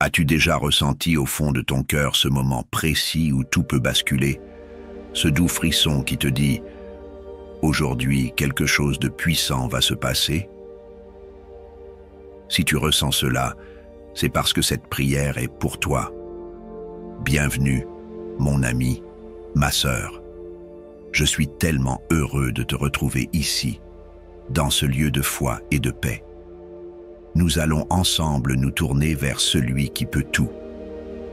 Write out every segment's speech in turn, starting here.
As-tu déjà ressenti au fond de ton cœur ce moment précis où tout peut basculer? Ce doux frisson qui te dit « Aujourd'hui, quelque chose de puissant va se passer ?» Si tu ressens cela, c'est parce que cette prière est pour toi. Bienvenue, mon ami, ma sœur. Je suis tellement heureux de te retrouver ici, dans ce lieu de foi et de paix. Nous allons ensemble nous tourner vers celui qui peut tout.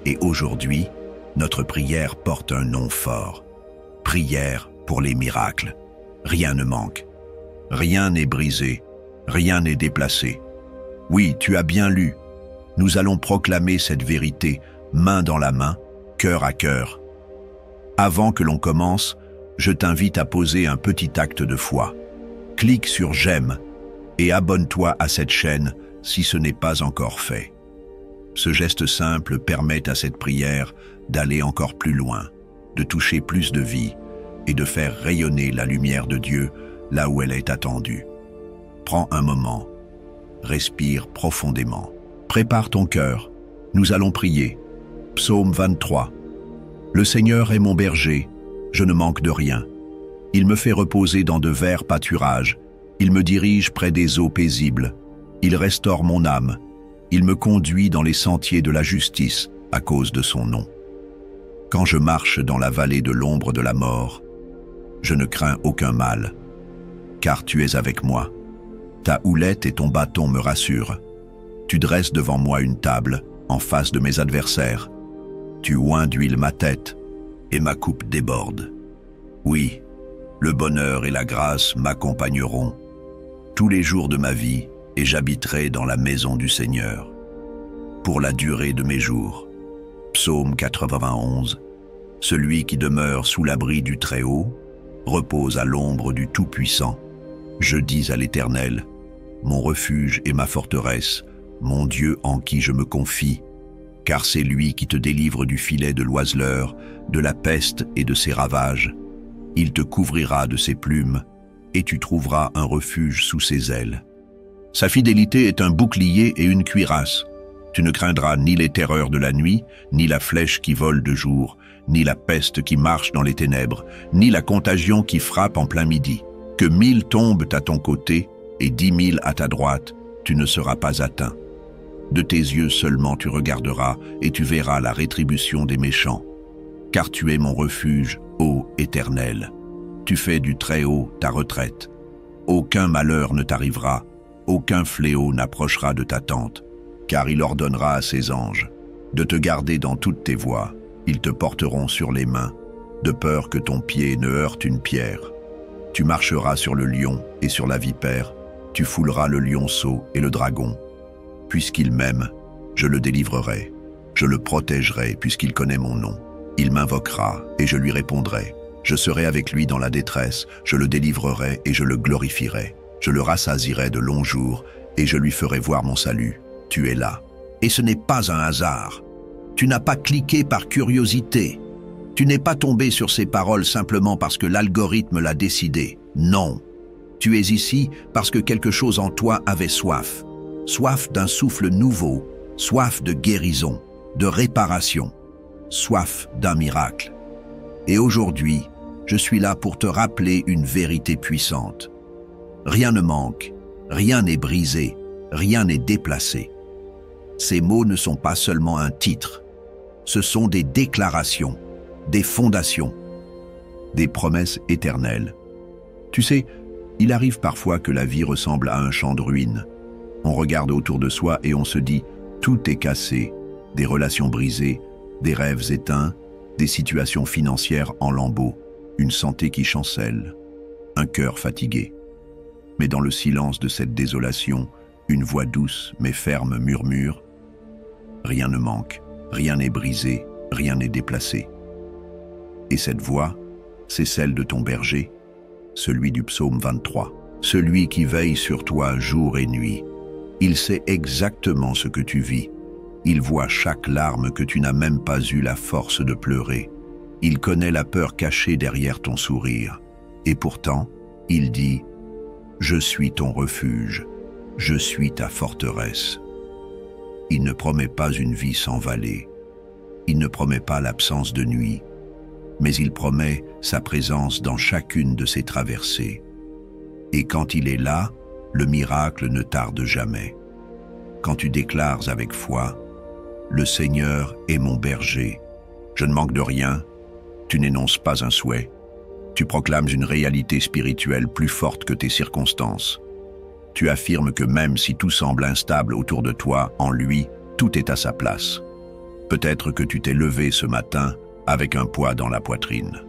Et aujourd'hui, notre prière porte un nom fort. Prière pour les miracles. Rien ne manque. Rien n'est brisé. Rien n'est déplacé. Oui, tu as bien lu. Nous allons proclamer cette vérité, main dans la main, cœur à cœur. Avant que l'on commence, je t'invite à poser un petit acte de foi. Clique sur « J'aime » et abonne-toi à cette chaîne si ce n'est pas encore fait. Ce geste simple permet à cette prière d'aller encore plus loin, de toucher plus de vie et de faire rayonner la lumière de Dieu là où elle est attendue. Prends un moment, respire profondément. Prépare ton cœur, nous allons prier. Psaume 23. Le Seigneur est mon berger, je ne manque de rien. Il me fait reposer dans de verts pâturages, il me dirige près des eaux paisibles. Il restaure mon âme. Il me conduit dans les sentiers de la justice à cause de son nom. Quand je marche dans la vallée de l'ombre de la mort, je ne crains aucun mal, car tu es avec moi. Ta houlette et ton bâton me rassurent. Tu dresses devant moi une table en face de mes adversaires. Tu oins d'huile ma tête et ma coupe déborde. Oui, le bonheur et la grâce m'accompagneront tous les jours de ma vie, et j'habiterai dans la maison du Seigneur pour la durée de mes jours. Psaume 91. Celui qui demeure sous l'abri du Très-Haut repose à l'ombre du Tout-Puissant. Je dis à l'Éternel, mon refuge et ma forteresse, mon Dieu en qui je me confie, car c'est lui qui te délivre du filet de l'oiseleur, de la peste et de ses ravages. Il te couvrira de ses plumes, et tu trouveras un refuge sous ses ailes. Sa fidélité est un bouclier et une cuirasse. Tu ne craindras ni les terreurs de la nuit, ni la flèche qui vole de jour, ni la peste qui marche dans les ténèbres, ni la contagion qui frappe en plein midi. Que 1000 tombent à ton côté et 10 000 à ta droite, tu ne seras pas atteint. De tes yeux seulement tu regarderas et tu verras la rétribution des méchants. Car tu es mon refuge, ô Éternel. Tu fais du Très-Haut ta retraite. Aucun malheur ne t'arrivera. Aucun fléau n'approchera de ta tente, car il ordonnera à ses anges de te garder dans toutes tes voies. Ils te porteront sur les mains, de peur que ton pied ne heurte une pierre. Tu marcheras sur le lion et sur la vipère, tu fouleras le lionceau et le dragon. Puisqu'il m'aime, je le délivrerai, je le protégerai puisqu'il connaît mon nom. Il m'invoquera et je lui répondrai. Je serai avec lui dans la détresse, je le délivrerai et je le glorifierai. Je le rassasierai de longs jours et je lui ferai voir mon salut. Tu es là. Et ce n'est pas un hasard. Tu n'as pas cliqué par curiosité. Tu n'es pas tombé sur ces paroles simplement parce que l'algorithme l'a décidé. Non. Tu es ici parce que quelque chose en toi avait soif. Soif d'un souffle nouveau, soif de guérison, de réparation, soif d'un miracle. Et aujourd'hui, je suis là pour te rappeler une vérité puissante. Rien ne manque, rien n'est brisé, rien n'est déplacé. Ces mots ne sont pas seulement un titre, ce sont des déclarations, des fondations, des promesses éternelles. Tu sais, il arrive parfois que la vie ressemble à un champ de ruines. On regarde autour de soi et on se dit « tout est cassé », des relations brisées, des rêves éteints, des situations financières en lambeaux, une santé qui chancelle, un cœur fatigué. Mais dans le silence de cette désolation, une voix douce mais ferme murmure « Rien ne manque, rien n'est brisé, rien n'est déplacé. » Et cette voix, c'est celle de ton berger, celui du psaume 23, celui qui veille sur toi jour et nuit. Il sait exactement ce que tu vis. Il voit chaque larme que tu n'as même pas eu la force de pleurer. Il connaît la peur cachée derrière ton sourire. Et pourtant, il dit « Je suis ton refuge, je suis ta forteresse. » Il ne promet pas une vie sans vallée. Il ne promet pas l'absence de nuit, mais il promet sa présence dans chacune de ses traversées. Et quand il est là, le miracle ne tarde jamais. Quand tu déclares avec foi, « Le Seigneur est mon berger, je ne manque de rien », tu n'énonces pas un souhait. Tu proclames une réalité spirituelle plus forte que tes circonstances. Tu affirmes que même si tout semble instable autour de toi, en lui, tout est à sa place. Peut-être que tu t'es levé ce matin avec un poids dans la poitrine.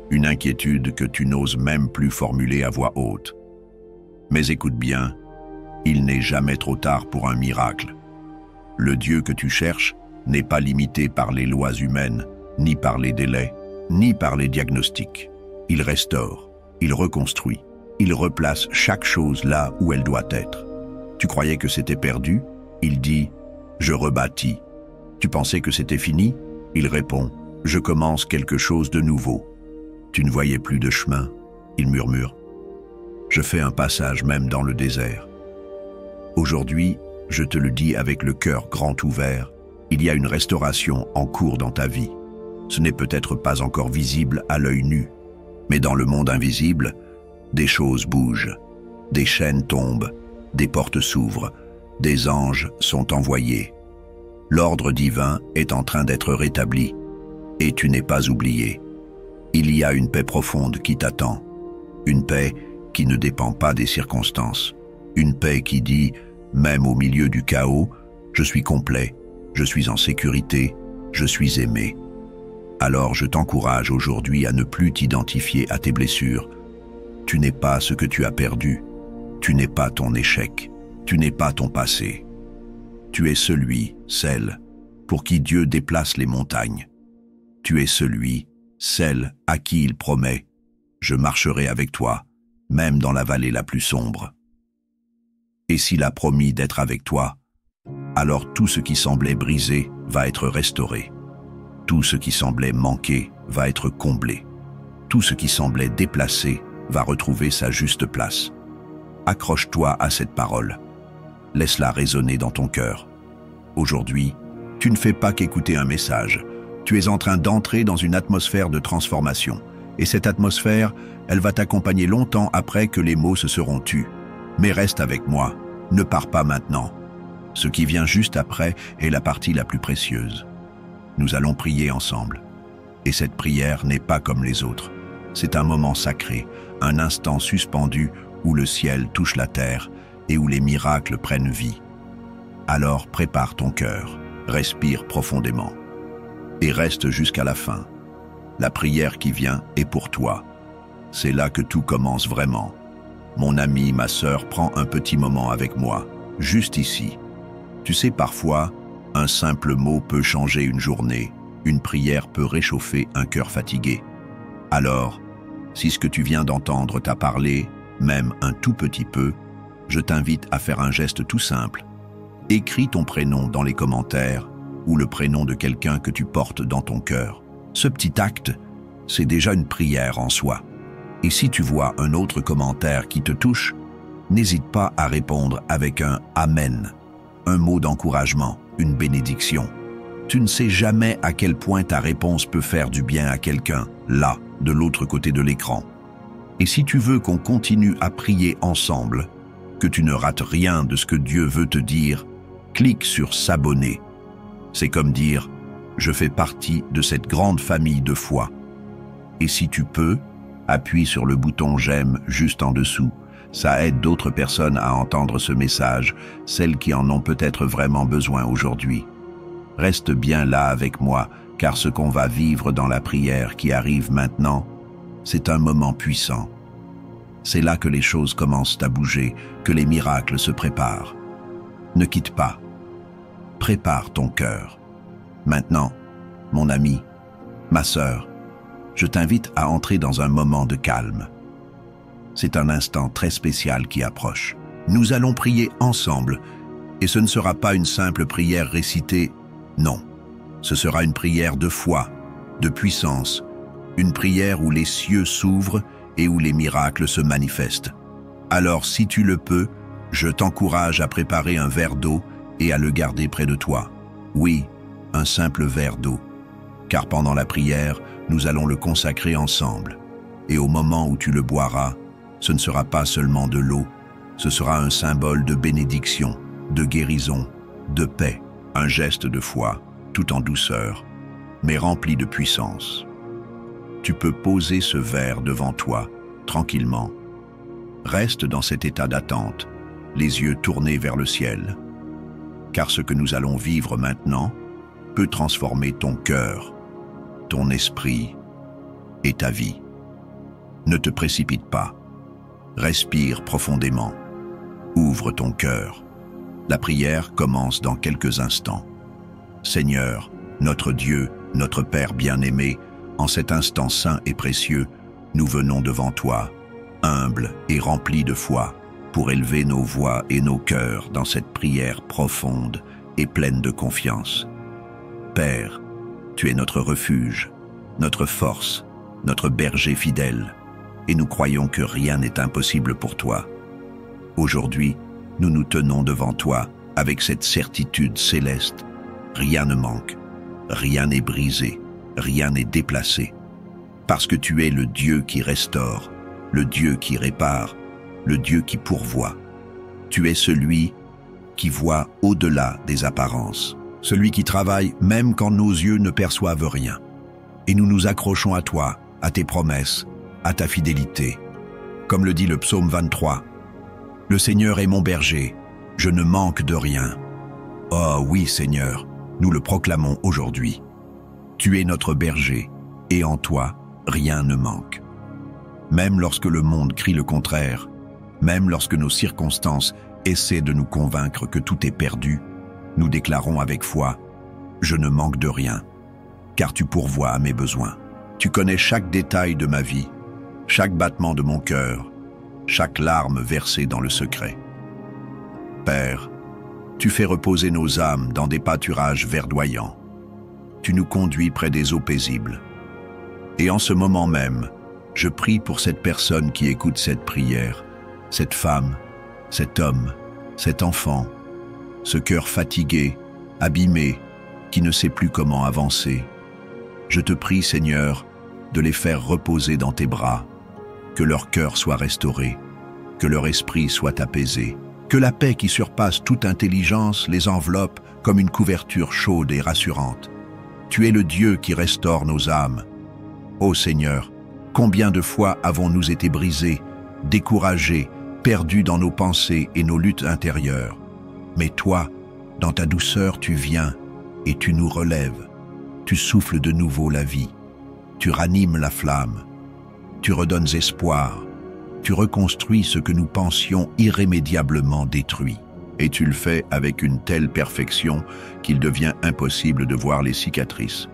Une inquiétude que tu n'oses même plus formuler à voix haute. Mais écoute bien, il n'est jamais trop tard pour un miracle. Le Dieu que tu cherches n'est pas limité par les lois humaines, ni par les délais, ni par les diagnostics. Il restaure, il reconstruit, il replace chaque chose là où elle doit être. Tu croyais que c'était perdu? Il dit « Je rebâtis ». Tu pensais que c'était fini? Il répond « Je commence quelque chose de nouveau ». Tu ne voyais plus de chemin? Il murmure « Je fais un passage même dans le désert ». Aujourd'hui, je te le dis avec le cœur grand ouvert, il y a une restauration en cours dans ta vie. Ce n'est peut-être pas encore visible à l'œil nu, mais dans le monde invisible, des choses bougent, des chaînes tombent, des portes s'ouvrent, des anges sont envoyés. L'ordre divin est en train d'être rétabli, et tu n'es pas oublié. Il y a une paix profonde qui t'attend, une paix qui ne dépend pas des circonstances, une paix qui dit, même au milieu du chaos, je suis complet, je suis en sécurité, je suis aimé. Alors je t'encourage aujourd'hui à ne plus t'identifier à tes blessures. Tu n'es pas ce que tu as perdu, tu n'es pas ton échec, tu n'es pas ton passé. Tu es celui, celle, pour qui Dieu déplace les montagnes. Tu es celui, celle à qui il promet « Je marcherai avec toi, même dans la vallée la plus sombre ». Et s'il a promis d'être avec toi, alors tout ce qui semblait brisé va être restauré. Tout ce qui semblait manquer va être comblé. Tout ce qui semblait déplacé va retrouver sa juste place. Accroche-toi à cette parole. Laisse-la résonner dans ton cœur. Aujourd'hui, tu ne fais pas qu'écouter un message. Tu es en train d'entrer dans une atmosphère de transformation. Et cette atmosphère, elle va t'accompagner longtemps après que les mots se seront tus. Mais reste avec moi, ne pars pas maintenant. Ce qui vient juste après est la partie la plus précieuse. Nous allons prier ensemble. Et cette prière n'est pas comme les autres. C'est un moment sacré, un instant suspendu où le ciel touche la terre et où les miracles prennent vie. Alors prépare ton cœur, respire profondément et reste jusqu'à la fin. La prière qui vient est pour toi. C'est là que tout commence vraiment. Mon ami, ma sœur, prends un petit moment avec moi, juste ici. Tu sais, parfois, un simple mot peut changer une journée, une prière peut réchauffer un cœur fatigué. Alors, si ce que tu viens d'entendre t'a parlé, même un tout petit peu, je t'invite à faire un geste tout simple. Écris ton prénom dans les commentaires ou le prénom de quelqu'un que tu portes dans ton cœur. Ce petit acte, c'est déjà une prière en soi. Et si tu vois un autre commentaire qui te touche, n'hésite pas à répondre avec un « Amen », un mot d'encouragement, une bénédiction. Tu ne sais jamais à quel point ta réponse peut faire du bien à quelqu'un, là, de l'autre côté de l'écran. Et si tu veux qu'on continue à prier ensemble, que tu ne rates rien de ce que Dieu veut te dire, clique sur « S'abonner ». C'est comme dire « Je fais partie de cette grande famille de foi ». Et si tu peux, appuie sur le bouton « J'aime » juste en dessous. Ça aide d'autres personnes à entendre ce message, celles qui en ont peut-être vraiment besoin aujourd'hui. Reste bien là avec moi, car ce qu'on va vivre dans la prière qui arrive maintenant, c'est un moment puissant. C'est là que les choses commencent à bouger, que les miracles se préparent. Ne quitte pas. Prépare ton cœur. Maintenant, mon ami, ma sœur, je t'invite à entrer dans un moment de calme. C'est un instant très spécial qui approche. Nous allons prier ensemble, et ce ne sera pas une simple prière récitée, non. Ce sera une prière de foi, de puissance, une prière où les cieux s'ouvrent et où les miracles se manifestent. Alors, si tu le peux, je t'encourage à préparer un verre d'eau et à le garder près de toi. Oui, un simple verre d'eau. Car pendant la prière, nous allons le consacrer ensemble. Et au moment où tu le boiras, ce ne sera pas seulement de l'eau, ce sera un symbole de bénédiction, de guérison, de paix, un geste de foi, tout en douceur, mais rempli de puissance. Tu peux poser ce verre devant toi, tranquillement. Reste dans cet état d'attente, les yeux tournés vers le ciel. Car ce que nous allons vivre maintenant peut transformer ton cœur, ton esprit et ta vie. Ne te précipite pas. Respire profondément. Ouvre ton cœur. La prière commence dans quelques instants. Seigneur, notre Dieu, notre Père bien-aimé, en cet instant saint et précieux, nous venons devant toi, humbles et remplis de foi, pour élever nos voix et nos cœurs dans cette prière profonde et pleine de confiance. Père, tu es notre refuge, notre force, notre berger fidèle, et nous croyons que rien n'est impossible pour toi. Aujourd'hui, nous nous tenons devant toi avec cette certitude céleste. Rien ne manque, rien n'est brisé, rien n'est déplacé. Parce que tu es le Dieu qui restaure, le Dieu qui répare, le Dieu qui pourvoit. Tu es celui qui voit au-delà des apparences, celui qui travaille même quand nos yeux ne perçoivent rien. Et nous nous accrochons à toi, à tes promesses, à ta fidélité. Comme le dit le psaume 23, « Le Seigneur est mon berger, je ne manque de rien. » Oh oui, Seigneur, nous le proclamons aujourd'hui. Tu es notre berger, et en toi, rien ne manque. Même lorsque le monde crie le contraire, même lorsque nos circonstances essaient de nous convaincre que tout est perdu, nous déclarons avec foi, « Je ne manque de rien, car tu pourvois à mes besoins. Tu connais chaque détail de ma vie, chaque battement de mon cœur, chaque larme versée dans le secret. Père, tu fais reposer nos âmes dans des pâturages verdoyants. Tu nous conduis près des eaux paisibles. Et en ce moment même, je prie pour cette personne qui écoute cette prière, cette femme, cet homme, cet enfant, ce cœur fatigué, abîmé, qui ne sait plus comment avancer. Je te prie, Seigneur, de les faire reposer dans tes bras, que leur cœur soit restauré, que leur esprit soit apaisé, que la paix qui surpasse toute intelligence les enveloppe comme une couverture chaude et rassurante. Tu es le Dieu qui restaure nos âmes. Ô Seigneur, combien de fois avons-nous été brisés, découragés, perdus dans nos pensées et nos luttes intérieures. Mais toi, dans ta douceur, tu viens et tu nous relèves. Tu souffles de nouveau la vie. Tu ranimes la flamme. Tu redonnes espoir. Tu reconstruis ce que nous pensions irrémédiablement détruit. Et tu le fais avec une telle perfection qu'il devient impossible de voir les cicatrices.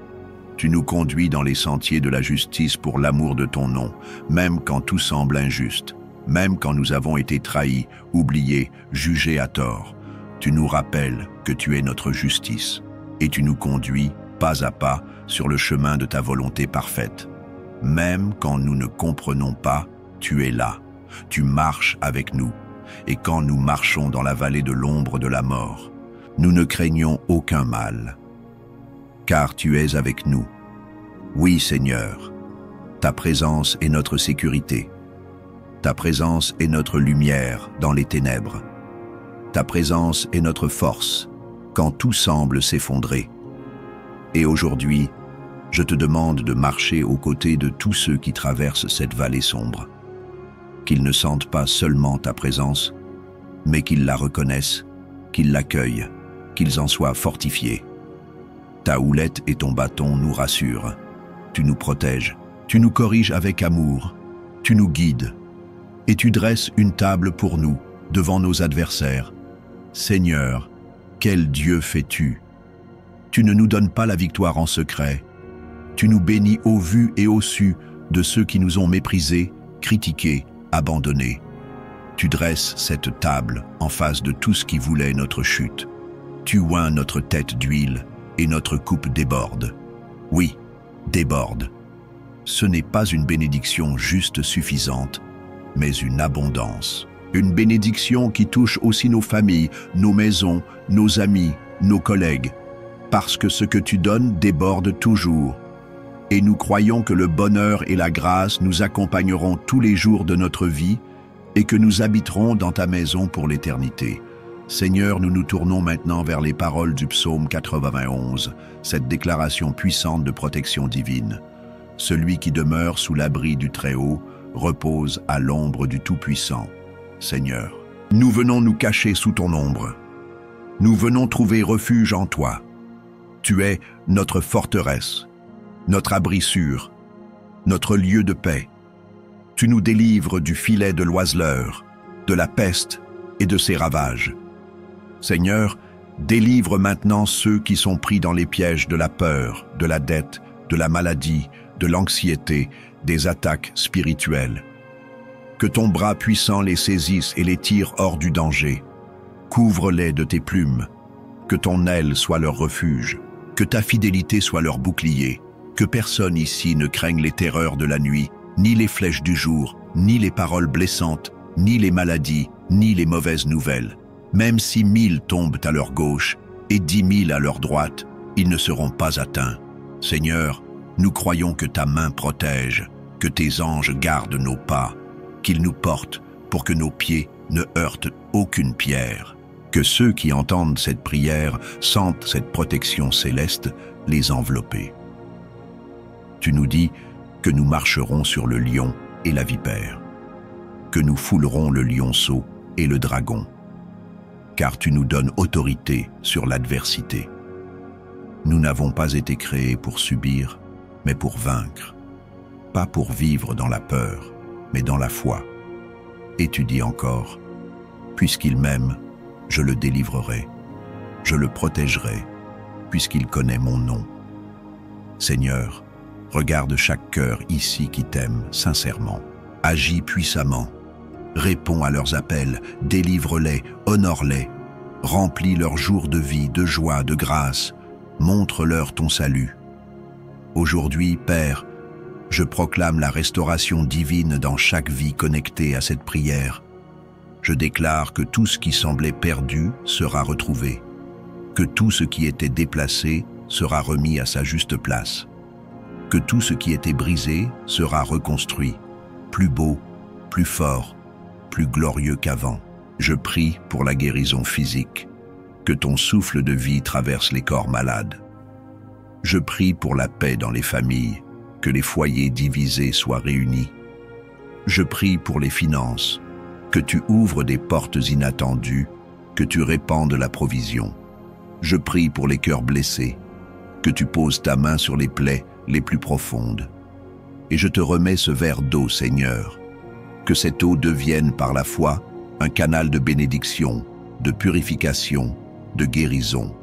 Tu nous conduis dans les sentiers de la justice pour l'amour de ton nom, même quand tout semble injuste, même quand nous avons été trahis, oubliés, jugés à tort. Tu nous rappelles que tu es notre justice, et tu nous conduis, pas à pas, sur le chemin de ta volonté parfaite. Même quand nous ne comprenons pas, tu es là. Tu marches avec nous. Et quand nous marchons dans la vallée de l'ombre de la mort, nous ne craignons aucun mal. Car tu es avec nous. Oui, Seigneur, ta présence est notre sécurité. Ta présence est notre lumière dans les ténèbres. Ta présence est notre force quand tout semble s'effondrer. Et aujourd'hui, je te demande de marcher aux côtés de tous ceux qui traversent cette vallée sombre. Qu'ils ne sentent pas seulement ta présence, mais qu'ils la reconnaissent, qu'ils l'accueillent, qu'ils en soient fortifiés. Ta houlette et ton bâton nous rassurent. Tu nous protèges, tu nous corriges avec amour, tu nous guides. Et tu dresses une table pour nous, devant nos adversaires. Seigneur, quel Dieu fais-tu? Tu ne nous donnes pas la victoire en secret. Tu nous bénis au vu et au su de ceux qui nous ont méprisés, critiqués, abandonnés. Tu dresses cette table en face de tous qui voulaient notre chute. Tu oins notre tête d'huile et notre coupe déborde. Oui, déborde. Ce n'est pas une bénédiction juste suffisante, mais une abondance. Une bénédiction qui touche aussi nos familles, nos maisons, nos amis, nos collègues, parce que ce que tu donnes déborde toujours. Et nous croyons que le bonheur et la grâce nous accompagneront tous les jours de notre vie et que nous habiterons dans ta maison pour l'éternité. Seigneur, nous nous tournons maintenant vers les paroles du psaume 91, cette déclaration puissante de protection divine. Celui qui demeure sous l'abri du Très-Haut repose à l'ombre du Tout-Puissant. Seigneur, nous venons nous cacher sous ton ombre. Nous venons trouver refuge en toi. Tu es notre forteresse, notre abri sûr, notre lieu de paix. Tu nous délivres du filet de l'oiseleur, de la peste et de ses ravages. Seigneur, délivre maintenant ceux qui sont pris dans les pièges de la peur, de la dette, de la maladie, de l'anxiété, des attaques spirituelles. Que ton bras puissant les saisisse et les tire hors du danger. Couvre-les de tes plumes. Que ton aile soit leur refuge. Que ta fidélité soit leur bouclier. Que personne ici ne craigne les terreurs de la nuit, ni les flèches du jour, ni les paroles blessantes, ni les maladies, ni les mauvaises nouvelles. Même si 1000 tombent à leur gauche et 10 000 à leur droite, ils ne seront pas atteints. Seigneur, nous croyons que ta main protège, que tes anges gardent nos pas, qu'ils nous portent pour que nos pieds ne heurtent aucune pierre. Que ceux qui entendent cette prière sentent cette protection céleste les envelopper. Tu nous dis que nous marcherons sur le lion et la vipère, que nous foulerons le lionceau et le dragon, car tu nous donnes autorité sur l'adversité. Nous n'avons pas été créés pour subir, mais pour vaincre, pas pour vivre dans la peur, mais dans la foi. Et tu dis encore, puisqu'il m'aime, je le délivrerai, je le protégerai, puisqu'il connaît mon nom. Seigneur, regarde chaque cœur ici qui t'aime sincèrement. Agis puissamment, réponds à leurs appels, délivre-les, honore-les, remplis leurs jours de vie, de joie, de grâce, montre-leur ton salut. Aujourd'hui, Père, je proclame la restauration divine dans chaque vie connectée à cette prière. Je déclare que tout ce qui semblait perdu sera retrouvé, que tout ce qui était déplacé sera remis à sa juste place, que tout ce qui était brisé sera reconstruit, plus beau, plus fort, plus glorieux qu'avant. Je prie pour la guérison physique, que ton souffle de vie traverse les corps malades. Je prie pour la paix dans les familles, que les foyers divisés soient réunis. Je prie pour les finances, que tu ouvres des portes inattendues, que tu répandes la provision. Je prie pour les cœurs blessés, que tu poses ta main sur les plaies les plus profondes. Et je te remets ce verre d'eau, Seigneur, que cette eau devienne par la foi un canal de bénédiction, de purification, de guérison.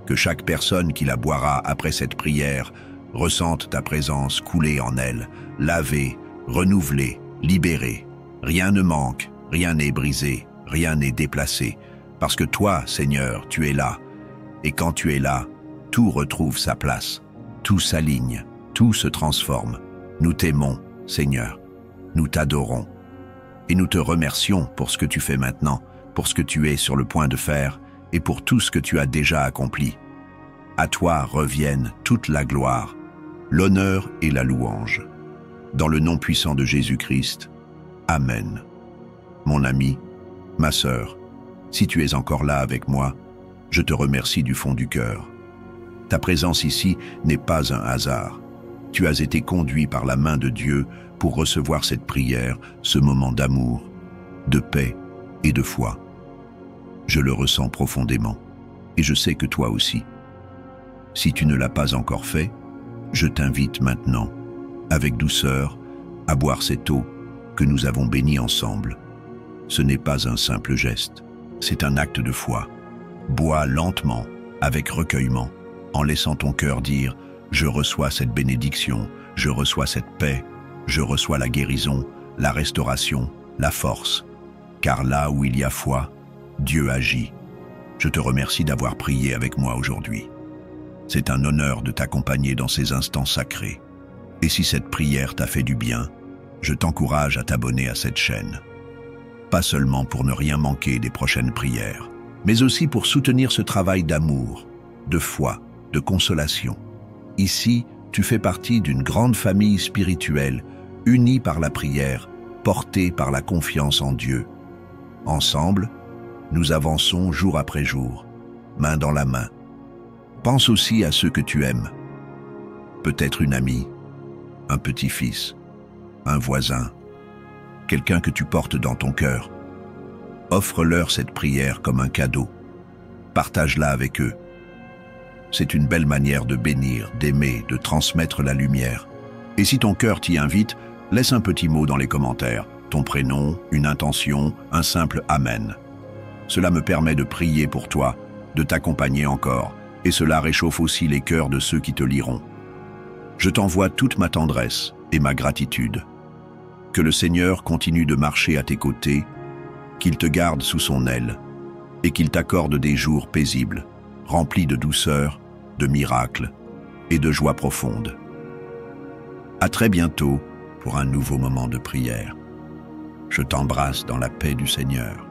Que chaque personne qui la boira après cette prière ressente ta présence couler en elle, lavée, renouvelée, libérée. Rien ne manque, rien n'est brisé, rien n'est déplacé, parce que toi, Seigneur, tu es là. Et quand tu es là, tout retrouve sa place, tout s'aligne, tout se transforme. Nous t'aimons, Seigneur, nous t'adorons. Et nous te remercions pour ce que tu fais maintenant, pour ce que tu es sur le point de faire, et pour tout ce que tu as déjà accompli. À toi reviennent toute la gloire, l'honneur et la louange. Dans le nom puissant de Jésus-Christ, Amen. Mon ami, ma sœur, si tu es encore là avec moi, je te remercie du fond du cœur. Ta présence ici n'est pas un hasard. Tu as été conduit par la main de Dieu pour recevoir cette prière, ce moment d'amour, de paix et de foi. Je le ressens profondément, et je sais que toi aussi. Si tu ne l'as pas encore fait, je t'invite maintenant, avec douceur, à boire cette eau que nous avons bénie ensemble. Ce n'est pas un simple geste, c'est un acte de foi. Bois lentement, avec recueillement, en laissant ton cœur dire « Je reçois cette bénédiction, je reçois cette paix, je reçois la guérison, la restauration, la force. » Car là où il y a foi, Dieu agit. Je te remercie d'avoir prié avec moi aujourd'hui. C'est un honneur de t'accompagner dans ces instants sacrés. Et si cette prière t'a fait du bien, je t'encourage à t'abonner à cette chaîne. pas seulement pour ne rien manquer des prochaines prières, mais aussi pour soutenir ce travail d'amour, de foi, de consolation. Ici, tu fais partie d'une grande famille spirituelle, unie par la prière, portée par la confiance en Dieu. Ensemble, nous avançons jour après jour, main dans la main. Pense aussi à ceux que tu aimes. Peut-être une amie, un petit-fils, un voisin, quelqu'un que tu portes dans ton cœur. Offre-leur cette prière comme un cadeau. Partage-la avec eux. C'est une belle manière de bénir, d'aimer, de transmettre la lumière. Et si ton cœur t'y invite, laisse un petit mot dans les commentaires, ton prénom, une intention, un simple « Amen ». Cela me permet de prier pour toi, de t'accompagner encore, et cela réchauffe aussi les cœurs de ceux qui te liront. Je t'envoie toute ma tendresse et ma gratitude. Que le Seigneur continue de marcher à tes côtés, qu'il te garde sous son aile, et qu'il t'accorde des jours paisibles, remplis de douceur, de miracles et de joie profonde. À très bientôt pour un nouveau moment de prière. Je t'embrasse dans la paix du Seigneur.